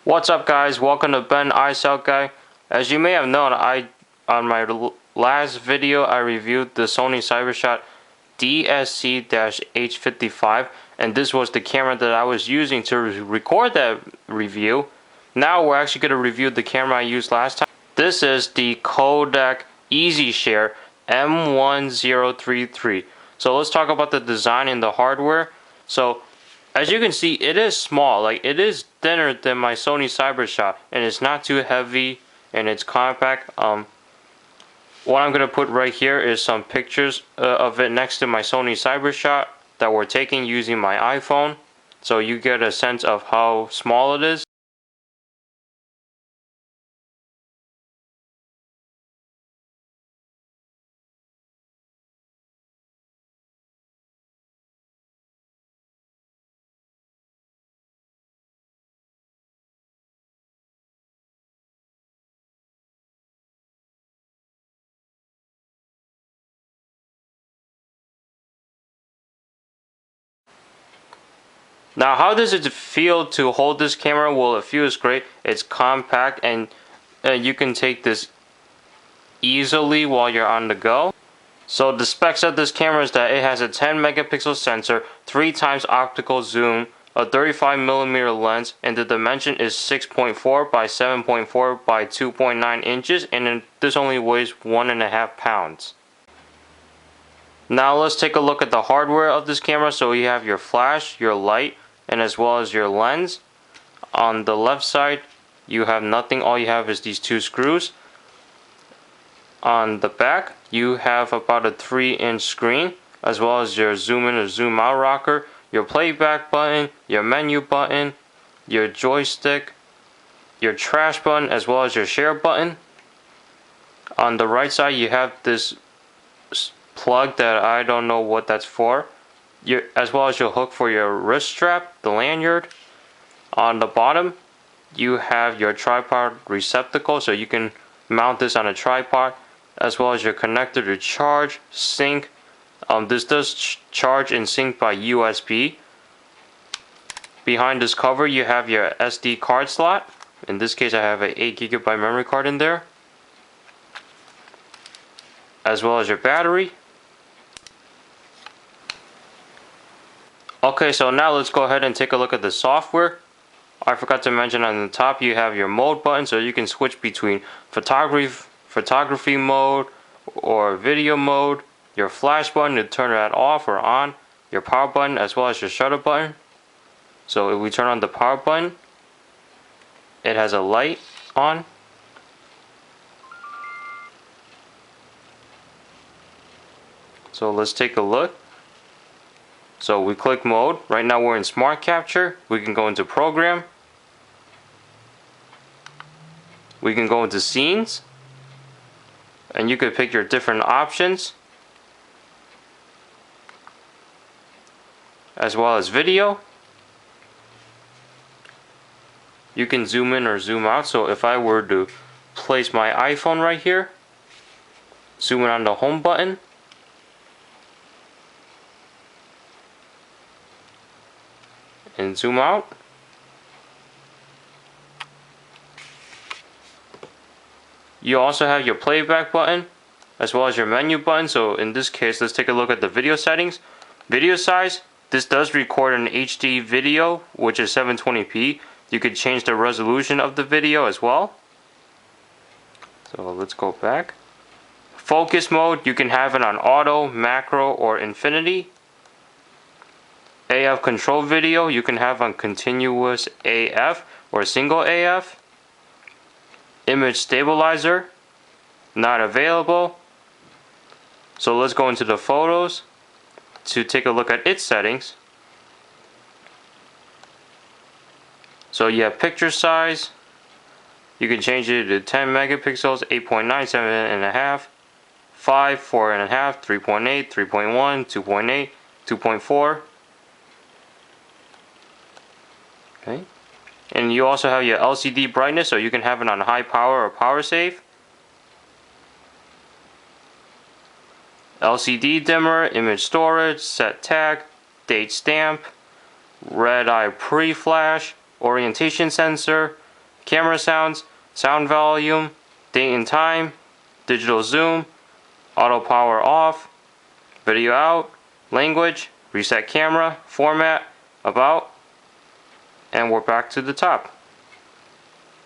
What's up, guys? Welcome to Ben iSell Guy. As you may have known, on my last video I reviewed the Sony CyberShot DSC-H55, and this was the camera that I was using to record that review. Now we're actually going to review the camera I used last time. This is the Kodak Easyshare M1033. So let's talk about the design and the hardware. So as you can see, it is small. Like, it is thinner than my Sony CyberShot, and it's not too heavy, and it's compact. What I'm gonna put right here is some pictures of it next to my Sony CyberShot that were taken using my iPhone, so you get a sense of how small it is. Now, how does it feel to hold this camera? Well, it feels great. It's compact, and you can take this easily while you're on the go. So the specs of this camera is that it has a 10 megapixel sensor, 3 times optical zoom, a 35mm lens, and the dimension is 6.4 by 7.4 by 2.9 inches, and this only weighs 1.5 pounds. Now let's take a look at the hardware of this camera. So you have your flash, your light, and as well as your lens. On the left side you have nothing, all you have is these 2 screws. On the back you have about a 3-inch screen, as well as your zoom in or zoom out rocker, your playback button, your menu button, your joystick, your trash button, as well as your share button. On the right side you have this plug that I don't know what that's for, as well as your hook for your wrist strap, the lanyard. On the bottom you have your tripod receptacle, so you can mount this on a tripod, as well as your connector to charge, sync. This does charge and sync by USB. Behind this cover you have your SD card slot. In this case I have an 8GB memory card in there, as well as your battery. Okay, so now let's go ahead and take a look at the software. I forgot to mention, on the top you have your mode button, so you can switch between photography mode or video mode, your flash button to turn that off or on, your power button, as well as your shutter button. So if we turn on the power button, it has a light on. So let's take a look. So we click mode. Right now we're in smart capture. We can go into program. We can go into scenes, and you could pick your different options, as well as video. You can zoom in or zoom out. So if I were to place my iPhone right here, zoom in on the home button, and zoom out. You also have your playback button, as well as your menu button. So in this case, let's take a look at the video settings. Video size, this does record an HD video, which is 720p. You could change the resolution of the video as well. So let's go back. Focus mode, you can have it on auto, macro, or infinity. AF control video, you can have on continuous AF or single AF. Image stabilizer, not available. So let's go into the photos to take a look at its settings. So you have picture size, you can change it to 10 megapixels, 8.9, 7.5, 5, 4.5, 3.8, 3.1, 2.8, 2.4. Okay. And you also have your LCD brightness, so you can have it on high power or power save. LCD dimmer, image storage, set tag, date stamp, red eye pre-flash, orientation sensor, camera sounds, sound volume, date and time, digital zoom, auto power off, video out, language, reset camera, format, about, and we're back to the top.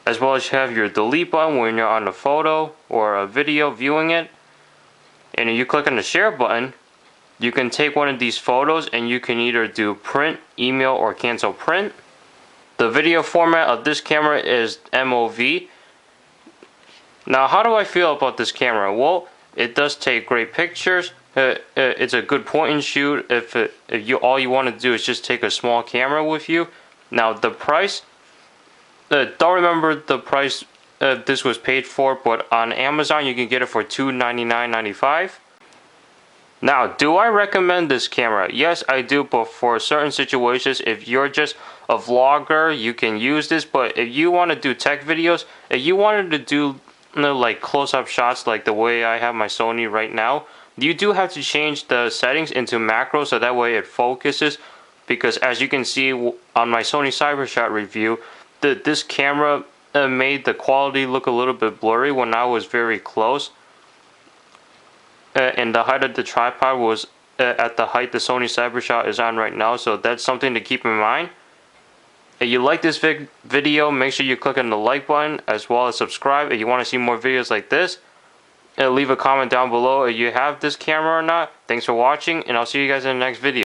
As well as you have your delete button when you're on a photo or a video viewing it. And if you click on the share button, you can take one of these photos and you can either do print, email, or cancel print. The video format of this camera is MOV. Now, how do I feel about this camera? Well, it does take great pictures. It's a good point and shoot if all you want to do is just take a small camera with you. Now, the price, don't remember the price this was paid for, but on Amazon you can get it for $299.95. Now, do I recommend this camera? Yes, I do, but for certain situations, if you're just a vlogger, you can use this. But if you want to do tech videos, if you wanted to do like close-up shots like the way I have my Sony right now, you do have to change the settings into macro so that way it focuses. Because as you can see on my Sony CyberShot review, this camera made the quality look a little bit blurry when I was very close. And the height of the tripod was at the height the Sony CyberShot is on right now, so that's something to keep in mind. If you like this video, make sure you click on the like button as well as subscribe if you want to see more videos like this. And leave a comment down below if you have this camera or not. Thanks for watching, and I'll see you guys in the next video.